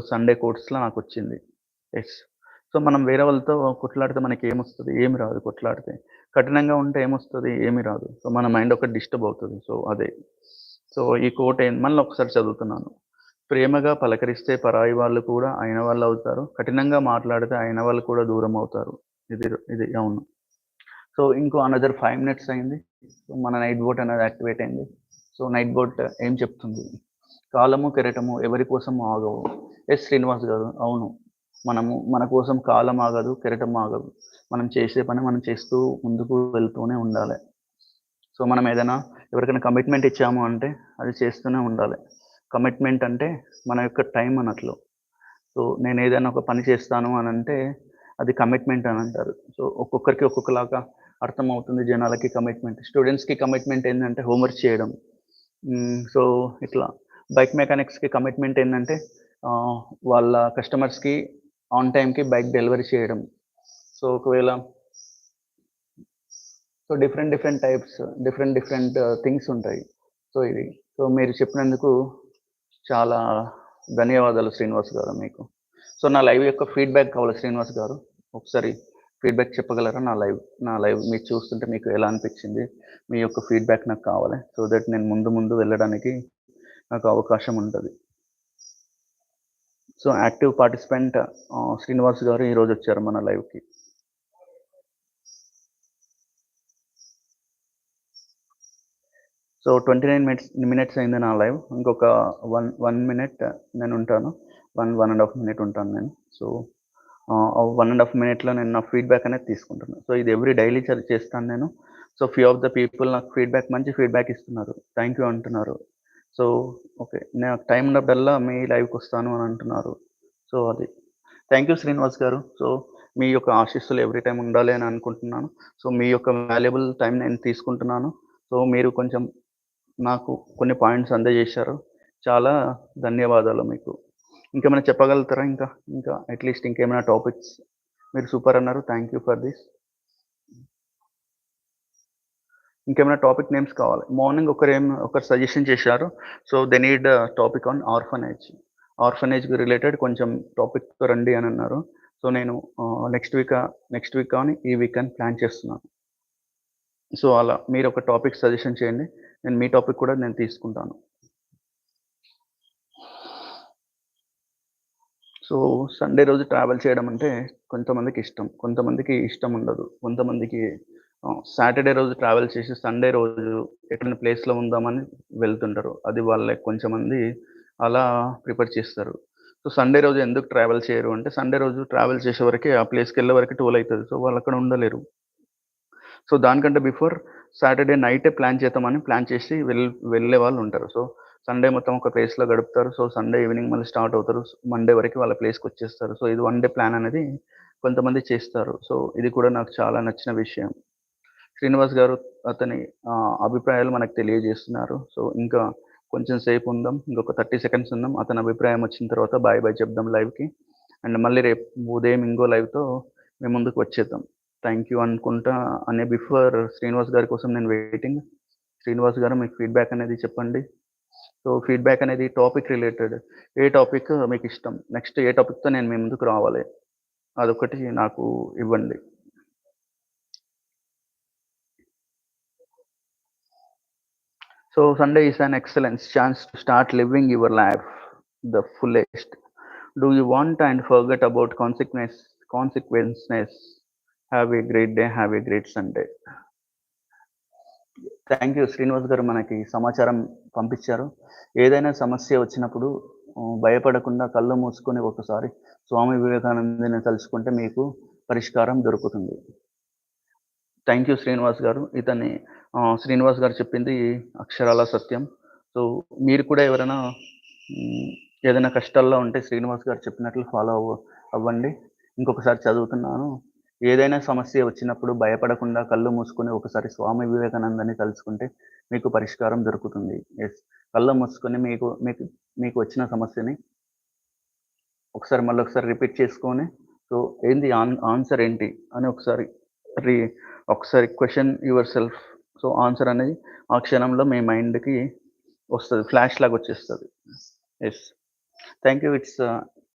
Sunday కోట్స్‌లో నాకొచ్చింది. Yes. So, మనం వేరే వాళ్ళతో కొట్లాడితే మనకేమొస్తది? ఏమి రాదు కొట్లాడితే. కఠినంగా ఉంటే ఏమొస్తది? ఏమి రాదు. సో, మన మైండ్ ఒకటి డిస్టర్బ్ అవుతది. సో, అదే. సో, ఈ కోట్ మళ్ళీ ఒకసారి చదువుతున్నాను. ప్రేమగా పలకరిస్తే పరాయి వాళ్ళు కూడా అయిన వాళ్ళవుతారు. కఠినంగా మాట్లాడితే అయిన వాళ్ళు కూడా దూరమవుతారు. ఇది అవును. సో, ఇంకో అనదర్ 5 మినిట్స్ అయింది. సో, మన నైట్ బోట్ అనేది యాక్టివేట్ అయింది. సో, నైట్ బోట్ ఏం చెప్తుంది? కాలము, కెరటము ఎవరి కోసం ఆగవు. ఎస్ శ్రీనివాస్ గారు. అవును. మన కోసం కాలం ఆగదు, కెరటం ఆగదు. మనం చేసే పని మనం చేస్తూ ముందుకు వెళ్తూనే ఉండాలె. సో, మనం ఏదైనా ఎవరికైనా కమిట్మెంట్ ఇచ్చాము అంటే అది చేస్తూనే ఉండాలి. కమిట్మెంట్ అంటే మన యొక్క టైం అన్నట్లు. సో, నేనేదైనా ఒక పని చేస్తాను అనంటే అది కమిట్మెంట్ అని అంటారు. సో, ఒక్కొక్కరికి ఒక్కొక్కలాగా అర్థమవుతుంది జనాలకి కమిట్మెంట్. స్టూడెంట్స్‌కి కమిట్మెంట్ ఏందంటే హోంవర్క్ చేయడం. సో, ఇట్లా బైక్ మెకానిక్స్‌కి కమిట్మెంట్ ఏందంటే ఆహ్, వాళ్ళ కస్టమర్స్‌కి ఆన్ టైమ్‌కి బైక్ డెలివరీ చేయడం. సో, ఒకవేళ so, different types, different things ఉంటాయి. సో, ఇది. సో, మీరు చెప్పినందుకు చాలా ధన్యవాదాలు శ్రీనివాస్ గారు మీకు. సో, నా లైవ్ యొక్క ఫీడ్‌బ్యాక్ కావాలి శ్రీనివాస్ గారు. ఒకసారి ఫీడ్‌బ్యాక్ చెప్పగలరా? నా లైవ్ మీరు చూస్తుంటే మీకు ఎలా అనిపించింది? మీ యొక్క ఫీడ్‌బ్యాక్ నాకు కావాలి. సో దట్ నేను ముందు వెళ్ళడానికి నాకు అవకాశం ఉంటది. సో, యాక్టివ్ పార్టిసిపెంట్ శ్రీనివాస్ గారు ఈరోజొచ్చారు మన లైవ్‌కి. సో, 29 మినిట్స్ అయింది నా లైవ్. ఇంకొక 1 మినిట్ నేనుంటాను. 1 ½ మినిట్ ఉంటాను నేను. సో, 1 ½ మినిట్‌లో నేను నా ఫీడ్‌బ్యాక్ అనేది తీసుకుంటున్నాను. సో, ఇది డైలీ చేస్తాను నేను. So, few of the people నాకు మంచి ఫీడ్‌బ్యాక్ ఇస్తున్నారు. థాంక్ యూ అంటున్నారు. So, okay. నాకు టైం ఉన్నప్పుడల్లా మీ లైవ్‌కొస్తాను అని అంటున్నారు. సో, అది. థాంక్ యూ శ్రీనివాస్ గారు. సో, మీ యొక్క ఆశీస్సులు ఎవ్రీ టైమ్ ఉండాలి అని అనుకుంటున్నాను. సో, మీ యొక్క వాల్యుబుల్ టైం నేను తీసుకుంటున్నాను. సో, మీరు కొంచెం నాకు కొన్ని పాయింట్స్ అందజేశారు. చాలా ధన్యవాదాలు మీకు. ఇంకేమైనా చెప్పగలుగుతారా ఇంకా? ఇంకా అట్‌లీస్ట్ ఇంకేమైనా టాపిక్స్? మీరు సూపర్ అన్నారు. Thank you for this. ఇంకేమైనా టాపిక్ నేమ్స్ కావాలి. మార్నింగ్ ఒకరు సజెషన్ చేశారు. So, they need topic on orphanage. ఆర్ఫనేజ్‌కి రిలేటెడ్ కొంచెం టాపిక్‌తో రండి అని అన్నారు. సో, నేను నెక్స్ట్ వీక్ కానీ ఈ వీక్ అని ప్లాన్ చేస్తున్నాను. సో, అలా మీరొక టాపిక్ సజెషన్ చేయండి. నేను మీ టాపిక్ కూడా నేను తీసుకుంటాను. సో, సండే రోజు ట్రావెల్ చేయడం అంటే కొంతమందికి ఇష్టం. కొంతమందికి ఇష్టం ఉండదు. కొంతమందికి సాటర్‌డే రోజు ట్రావెల్ చేసి సండే రోజు ఎక్కడైనా ప్లేస్‌లో ఉందామని వెళ్తుంటారు. అది వాళ్ళకి కొంచెమంది అలా ప్రిఫర్ చేస్తారు. సో, సండే రోజు ఎందుకు ట్రావెల్ చేయరు అంటే సండే రోజు ట్రావెల్ చేసే వరకే ఆ ప్లేస్‌కెళ్ళే వరకే 12 అయితది. సో, వాళ్ళక్కడ ఉండలేరు. సో, దానికంటే బిఫోర్ సాటర్‌డే నైటే ప్లాన్ చేసి వెళ్ళే వాళ్ళుంటారు. సో, సండే మొత్తం ఒక ప్లేస్‌లో గడుపుతారు. సో, సండే ఈవినింగ్ మళ్ళీ స్టార్ట్ అవుతారు. మండే వరకి వాళ్ళ ప్లేస్‌కొచ్చేస్తారు. సో, ఇది వన్ డే ప్లాన్ అనేది కొంతమంది చేస్తారు. సో, ఇది కూడా నాకు చాలా నచ్చిన విషయం. శ్రీనివాస్ గారు అతని అభిప్రాయాలు మనకు తెలియజేస్తున్నారు. సో, ఇంకా కొంచెం సేపు ఉందాం. ఇంకొక 30 సెకండ్స్ ఉందాం. అతని అభిప్రాయం వచ్చిన తర్వాత బాయ్ బాయ్ చెప్దాం లైవ్‌కి. అండ్ మళ్ళీ రేపు ఉదయం ఇంకో లైవ్‌తో మీ ముందుకు వచ్చేద్దాం. థాంక్ యూ అనుకుంటా బిఫోర్ శ్రీనివాస్ గారి కోసం నేను వెయిటింగ్. శ్రీనివాస్ గారు మీకు ఫీడ్‌బ్యాక్ అనేది చెప్పండి. సో, ఫీడ్‌బ్యాక్ అనేది టాపిక్ రిలేటెడ్. ఏ టాపిక్ మీకిష్టం? నెక్స్ట్ ఏ టాపిక్‌తో నేను మీ ముందుకు రావాలి? అదొకటి నాకు ఇవ్వండి. So Sunday is an excellent chance to start living your life the fullest. Do you want and forget about consequences? Have a great day. Have a great Sunday. Thank you Srinivas గారు మనకి సమాచారం పంపించారు. ఏదైనా సమస్య వచ్చినప్పుడు భయపడకుండా కళ్ళు మూసుకొని ఒకసారి స్వామి వివేకానందని తలుచుకుంటే మీకు పరిష్కారం దొరుకుతుంది. థ్యాంక్ యూ శ్రీనివాస్ గారు. శ్రీనివాస్ గారు చెప్పింది అక్షరాల సత్యం. సో, మీరు కూడా ఎవరైనా హ్మ్, ఏదైనా కష్టాల్లో ఉంటే శ్రీనివాస్ గారు చెప్పినట్లు ఫాలో అవ్వండి. ఇంకొకసారి చదువుతున్నాను. ఏదైనా సమస్య వచ్చినప్పుడు భయపడకుండా కళ్ళు మూసుకొని ఒకసారి స్వామి వివేకానందని తలుచుకుంటే మీకు పరిష్కారం దొరుకుతుంది. యెస్. కళ్ళు మూసుకొని మీకు మీకు వచ్చిన సమస్యని మళ్ళొకసారి రిపీట్ చేసుకొని, సో, ఏంది ఆన్సర్ ఏంటి అని రి ఒకసారి question your self. So, answer అనేది ఆ క్షణంలో మీ మైండ్‌కి వస్తది. ఫ్లాష్ లాగా వచ్చేస్తది. యెస్. Thank you.